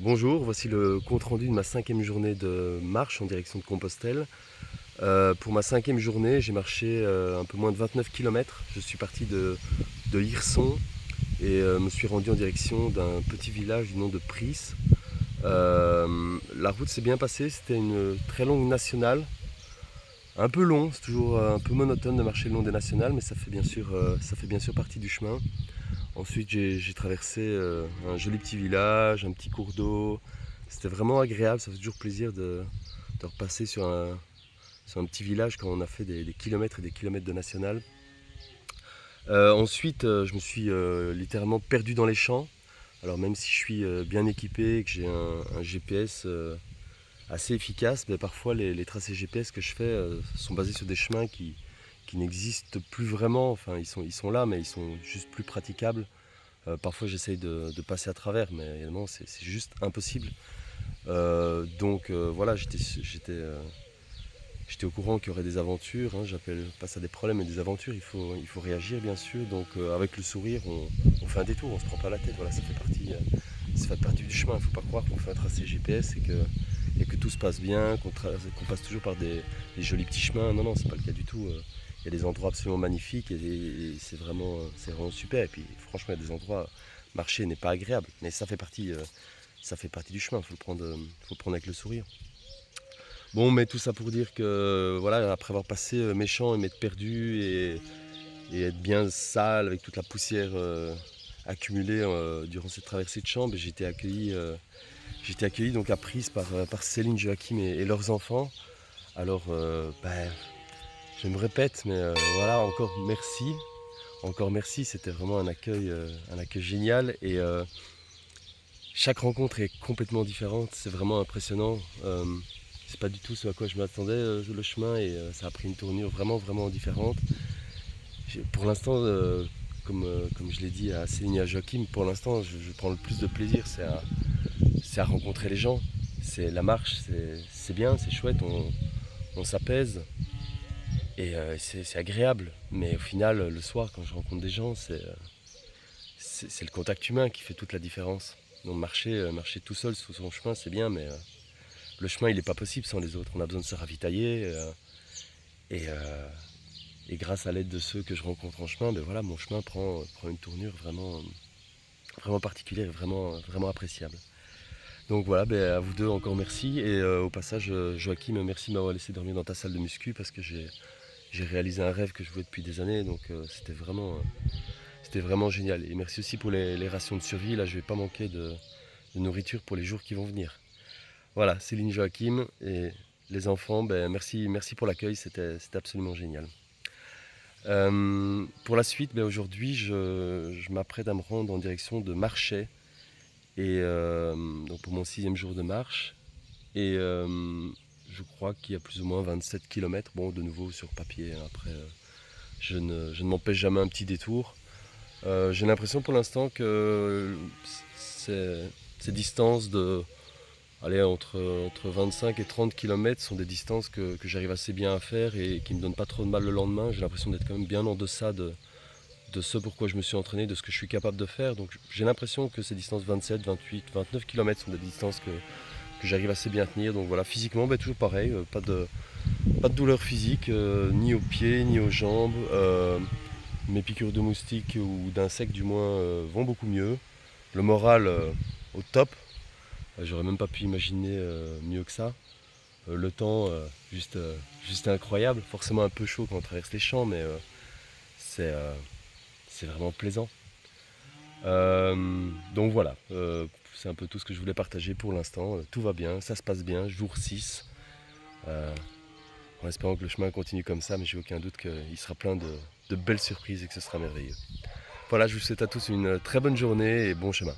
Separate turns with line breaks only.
Bonjour, voici le compte-rendu de ma 5e journée de marche en direction de Compostelle. Pour ma 5e journée, j'ai marché un peu moins de 29 km. Je suis parti de Hirson et me suis rendu en direction d'un petit village du nom de Pries. La route s'est bien passée, c'était une très longue nationale. Un peu long, c'est toujours un peu monotone de marcher le long des nationales, mais ça fait bien sûr partie du chemin. Ensuite, j'ai traversé un joli petit village, un petit cours d'eau. C'était vraiment agréable, ça fait toujours plaisir de repasser sur un petit village quand on a fait des kilomètres et des kilomètres de national. Ensuite, je me suis littéralement perdu dans les champs. Alors même si je suis bien équipé et que j'ai un GPS assez efficace, mais parfois les tracés GPS que je fais sont basés sur des chemins qui n'existent plus vraiment. Enfin, ils sont là, mais ils sont juste plus praticables. Parfois j'essaye de passer à travers, mais évidemment c'est juste impossible. Voilà, j'étais au courant qu'il y aurait des aventures, hein, j'appelle pas ça des problèmes mais des aventures, il faut réagir bien sûr. Donc avec le sourire on fait un détour, on se prend pas la tête, voilà, ça fait partie du chemin. Il ne faut pas croire qu'on fait un tracé GPS et que tout se passe bien, qu'on passe toujours par des jolis petits chemins. Non, non, c'est pas le cas du tout. Il y a des endroits absolument magnifiques et c'est vraiment super. Et puis franchement, il y a des endroits, marcher n'est pas agréable, mais ça fait partie du chemin, faut le prendre avec le sourire. Bon, mais tout ça pour dire que voilà, après avoir passé mes champs et m'être perdu et être bien sale avec toute la poussière accumulée durant cette traversée de champs, ben, j'ai été accueilli donc à Prise par Céline, Joachim et leurs enfants. Alors, ben, je me répète, mais voilà, encore merci, c'était vraiment un accueil génial et chaque rencontre est complètement différente, c'est vraiment impressionnant. C'est pas du tout ce à quoi je m'attendais le chemin et ça a pris une tournure vraiment différente. Pour l'instant, comme je l'ai dit à Céline et à Joachim, pour l'instant je prends le plus de plaisir, c'est à rencontrer les gens. C'est la marche, c'est bien, c'est chouette, on s'apaise et c'est agréable. Mais au final, le soir, quand je rencontre des gens, c'est le contact humain qui fait toute la différence. Donc marcher tout seul sur son chemin, c'est bien, mais le chemin, il n'est pas possible sans les autres. On a besoin de se ravitailler et, euh, et grâce à l'aide de ceux que je rencontre en chemin, ben voilà, mon chemin prend une tournure vraiment particulière et vraiment appréciable. Donc voilà, ben à vous deux encore merci. Et au passage, Joachim, merci de m'avoir laissé dormir dans ta salle de muscu parce que j'ai réalisé un rêve que je voulais depuis des années. Donc c'était vraiment génial. Et merci aussi pour les rations de survie. Là, je ne vais pas manquer de nourriture pour les jours qui vont venir. Voilà, Céline, Joachim et les enfants, ben merci pour l'accueil, c'était absolument génial. Pour la suite, ben aujourd'hui, je m'apprête à me rendre en direction de Marchais et donc pour mon 6e jour de marche. Et je crois qu'il y a plus ou moins 27 km. Bon, de nouveau sur papier, hein. Après, je ne m'empêche jamais un petit détour. J'ai l'impression pour l'instant que ces distances entre 25 et 30 km sont des distances que j'arrive assez bien à faire et qui ne me donnent pas trop de mal le lendemain. J'ai l'impression d'être quand même bien en deçà de ce pourquoi je me suis entraîné, de ce que je suis capable de faire. Donc j'ai l'impression que ces distances 27, 28, 29 km sont des distances que j'arrive assez bien à tenir. Donc voilà, physiquement, ben, toujours pareil, pas de douleur physique, ni aux pieds, ni aux jambes. Mes piqûres de moustiques ou d'insectes du moins vont beaucoup mieux. Le moral au top. J'aurais même pas pu imaginer mieux que ça. Le temps, juste incroyable. Forcément un peu chaud quand on traverse les champs, mais c'est euh, c'est vraiment plaisant. Donc voilà, c'est un peu tout ce que je voulais partager pour l'instant. Tout va bien, ça se passe bien, jour 6. Euh, en espérant que le chemin continue comme ça, mais j'ai aucun doute qu'il sera plein de belles surprises et que ce sera merveilleux. Voilà, je vous souhaite à tous une très bonne journée et bon chemin.